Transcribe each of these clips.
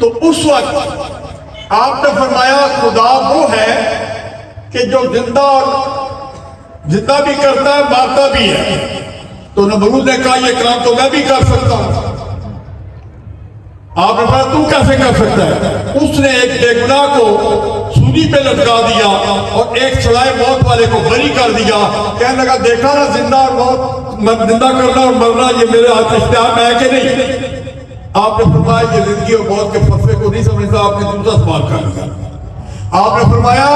تو اس وقت آپ نے فرمایا خدا وہ ہے کہ جو زندہ بھی کرتا ہے مارتا بھی ہے. تو نمرود نے کہا یہ کام تو میں بھی کر سکتا ہوں. آپ نے فرمایا تو کیسے کر سکتا ہے؟ اس نے ایک بے گناہ کو سولی پہ لٹکا دیا اور ایک سزائے موت والے کو بری کر دیا. کہنے لگا دیکھا نا زندہ اور موت، زندہ کرنا اور مرنا یہ میرے ہاتھ اختیار میں ہے کہ نہیں؟ آپ نے فرمایا یہ زندگی اور موت کے فلسفے کو نہیں سمجھتا. آپ نے دوسرا سوال کر دیا. آپ نے فرمایا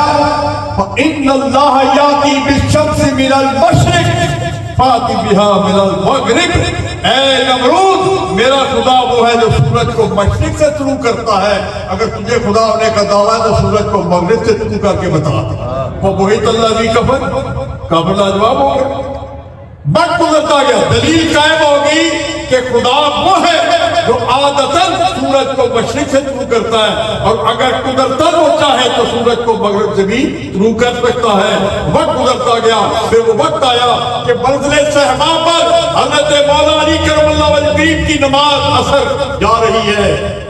ان اللہ یاتی بالشمس من المشرق فاتی بها من المغرب. اے نمرود، میرا خدا وہ ہے جو سورج کو مشرق سے طلوع کرتا ہے. اگر تجھے خدا ہونے کا دعویٰ ہے تو سورج کو مغرب سے طلوع کر کے بتا. وہ محیط اللہ ذی کفر کافر لاجواب ہو گیا. وقت گزرتا گیا، دلیل قائم ہوگی کہ خدا وہ ہے جو عادتاً سورج کو مشرق سے طلوع کرتا ہے، اور اگر قدرتاً وہ چاہے تو سورج کو مغرب سے بھی طلوع کر سکتا ہے. وقت گزرتا گیا، پھر وہ وقت آیا کہ منزل صحبا پر حضرت مولا علی کرم اللہ وجہ غریب کی نماز اثر جا رہی ہے،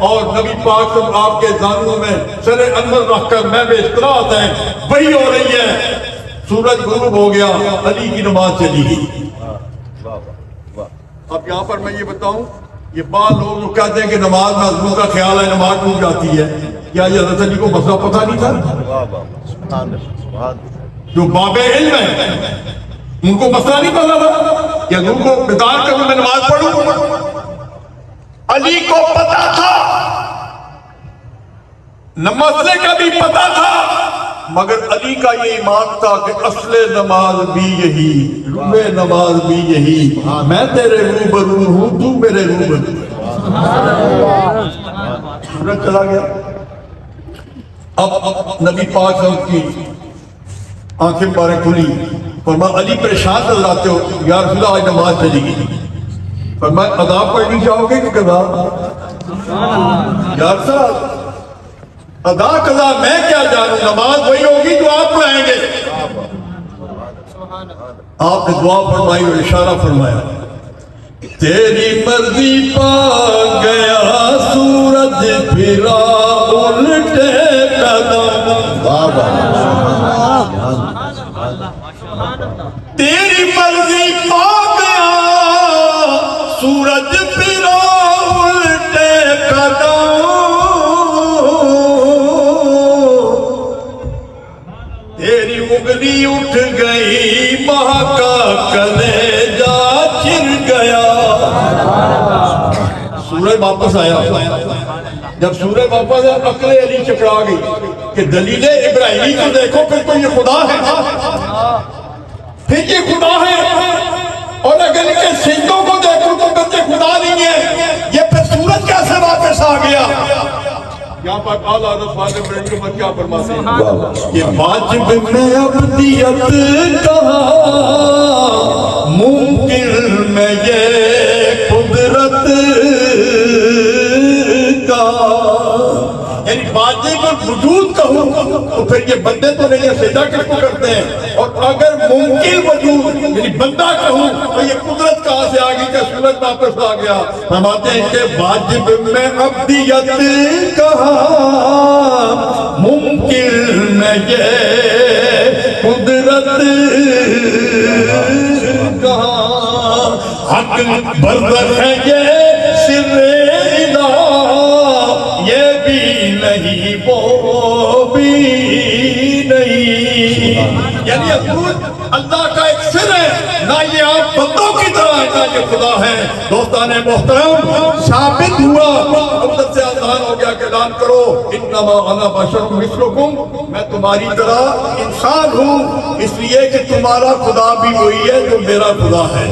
اور نبی پاک صلی آپ کے زانوں میں سر انور رکھ کر میں بے اختلاط ہیں وہی ہو رہی ہے. سورج غروب ہو گیا، علی کی نماز چلی گئی. اب یہاں پر میں یہ بتاؤں، یہ بعض لوگ جو کہتے ہیں کہ نماز میں عزموں کا خیال ہے نماز ٹوٹ جاتی ہے، کیا یہ حضرت علی کو مسئلہ پتہ نہیں تھا؟ جو باب علم ہے ان کو مسئلہ نہیں پتا تھا کہ حضور کو بیدار کروں میں نماز پڑھوں؟ علی کو پتا تھا، مسئلے کا بھی پتا تھا، مگر علی کا یہ ایمان تھا کہ اصل نماز بھی یہی، روح نماز بھی یہی، میں تیرے روبرو ہوں تو میرے روبرو. سورج چلا گیا. اب نبی پاک صلی اللہ علیہ وسلم کی آنکھیں باریں کھلی. فرمایا علی پریشان نظر آتے ہو، یا رسول اللہ آج نماز چلی گئی. فرمایا قضا پڑھنی چاہو گے کہ قضا؟ یا رسول اللہ ادا قضا میں کیا جانوں، نماز وہی ہوگی جو آپ پڑھائیں گے. آپ نے دعا فرمائی اور اشارہ فرمایا، تیری مرضی پا گیا سورج پھرا الٹے قدم. تیری مرضی پا گیا سورج پھرا الٹے قدم. تیری انگلی اٹھ گئی ماں کا کلیجہ چر گیا. سورج واپس آیا. جب سورج واپس آیا عقل علی چکرا گئی کہ دلیل ابراہیمی کو دیکھو پھر تو یہ خدا ہے، پھر یہ خدا ہے، اور اگر ان کے سجدوں کو دیکھو تو پھر یہ خدا نہیں ہے. یہ پھر سورج کیسے واپس آ گیا؟ یہاں پر اعلیٰ حضرت فاضل بریلوی رحمۃ کیا فرماتے ہیں کہ واجب میں ابدیت کہاں، ممکن میں یہ قدرت کا، یعنی واجب وجود کہوں تو پھر یہ بندے تو نہیں ہے، سجدہ کس کو کرتے ہیں، اور اگر ممکن وجود یعنی بندہ کہوں تو یہ قدرت کہاں سے آ گئی کہ سورج واپس آ گیا. فرماتے ہیں کہ واجب میں ابدیت کہاں، ممکن میں یہ قدرت کہاں، حق برزخ ہے یہ سر الہ، یہ بھی نہیں وہ بھی نہیں. یعنی حضور اللہ کا ایک سر ہے، نہ یہ آپ بندوں کی طرح ہے نہ یہ خدا ہے. دوستان محترم، ثابت ہوا، عبدت سے آسان ہو گیا کہ اعلان کرو انما انا بشر مثلکم، میں تمہاری طرح انسان ہوں، اس لیے کہ تمہارا خدا بھی وہی ہے جو میرا خدا ہے.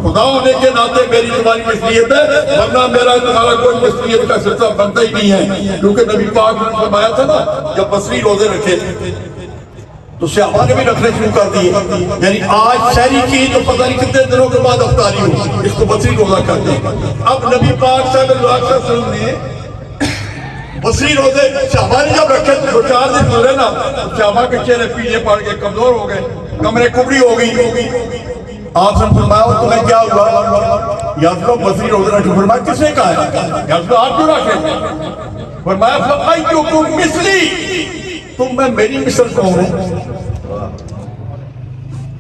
خدا ہونے کے ناطے میری تمہاری مثلیت ہے، ورنہ میرا تمہارا کوئی مثلیت کا سلسلہ بنتا ہی نہیں ہے. کیونکہ نبی پاک نے فرمایا تھا نا، جب بصری روزے رکھے تو صحابہ نے بھی رکھنے شروع کر دیے. یعنی آج شہری کی تو پتہ نہیں کتنے دنوں کے بعد افطاری ہو، اس کو بصری روزہ کرتے ہیں. اب نبی پاک صلی اللہ علیہ وسلم نے بصری روزے صحابہ نے جب رکھے تو 4 دن گزرے نا، صحابہ کے چہرے پیلے پڑ گئے، کمزور ہو گئے، کمرے کبری ہو گئی. آپ نے فرمایا تمہیں کیا ہوا؟ یا رسول بصری روزہ رکھے. فرمایا کس نے کہا ہے؟ یا رسول آپ کیوں رکھے؟ فرمایا فَأَيُّكُمْ مِثْلِي، تم میں میری مثل کون ہے؟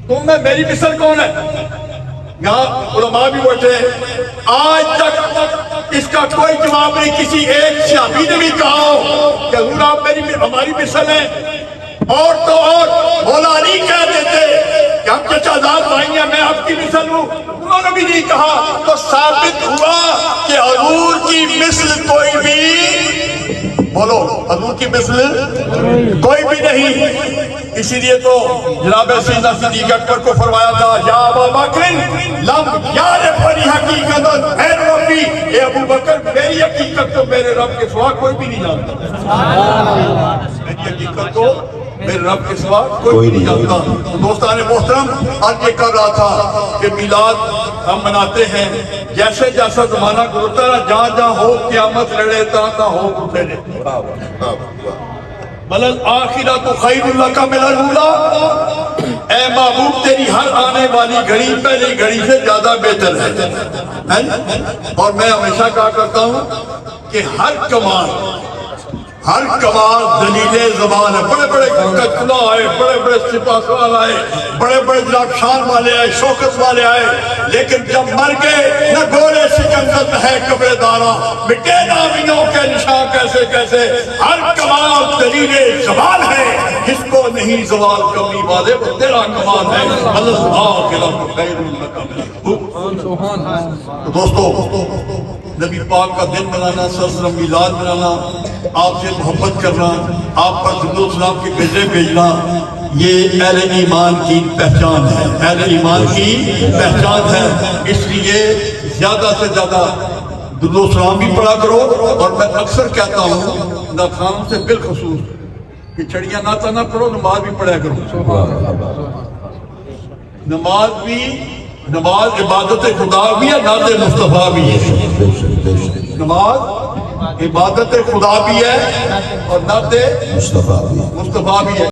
تم میں میری مثل کون ہے؟ یہاں علماء بھی بیٹھے، آج تک اس کا کوئی جواب نہیں کسی ایک صحابی نے بھی کہا ہو کہ حضور آپ ہماری مثل ہیں. اور تو اور مولا علی کہہ دیتے کہ ہم چچا زاد بھائی ہیں، میں آپ کی مثل ہوں، انہوں نے بھی نہیں کہا. تو ثابت ہوا کہ حضور کی مثل کوئی بھی، بولو حضور کی مثل کوئی بھی نہیں. اسی لیے تو جناب سیدنا صدیق اکبر کو فرمایا تھا یا ابا بکر لم یعرفنی حقیقت غیر ربی، اے ابو بکر میری حقیقت تو میرے رب کے سوا کوئی بھی نہیں جانتا. میری حقیقت تو میرے رب کے سوا کوئی نہیں جانتا. دوستان محترم، آج یہ کر رہا تھا کہ میلاد ہم مناتے ہیں، جیسے جیسا زمانہ گزرتا ہے، جہاں جہاں ہو قیامت لڑے تہاں ہو اٹھے رہے. بلل آخرت خیر لک من الاولی، اے محبوب تیری ہر آنے والی گھڑی پہلی گھڑی سے زیادہ بہتر ہے. اور میں ہمیشہ کہا کرتا ہوں کہ ہر کمال دلیل زبان ہے. بڑے بڑے کچلا آئے، بڑے بڑے سپاہ سالار آئے، بڑے بڑے جناب شان والے آئے، شوکت والے آئے، لیکن جب مر گئے نہ گولے سکندر ہے قبر دارا، مٹے نامیوں کے نشان کیسے کیسے. ہر کمال دلیل زبان ہے، جس کو نہیں زوال کمی والے وہ تیرا کمال ہے. اللہ خیر لک من. دوستو، نبی پاک کا دن منانا، صلی اللہ علیہ وسلم میلاد منانا، آپ سے محبت کرنا، آپ پر درود و سلام کی بھیجے بھیجنا، یہ اہل ایمان کی پہچان ہے، اہل ایمان کی پہچان ہے. اس لیے زیادہ سے زیادہ درود و سلام بھی پڑھا کرو. اور میں اکثر کہتا ہوں ناخوانوں سے بالخصوص کہ چھڑیاں ناتا نہ پڑھو، نماز بھی پڑھا کرو. نماز عبادت خدا بھی ہے، نعت مصطفیٰ بھی ہے. نماز عبادت خدا بھی ہے اور نعت مصطفیٰ بھی ہے.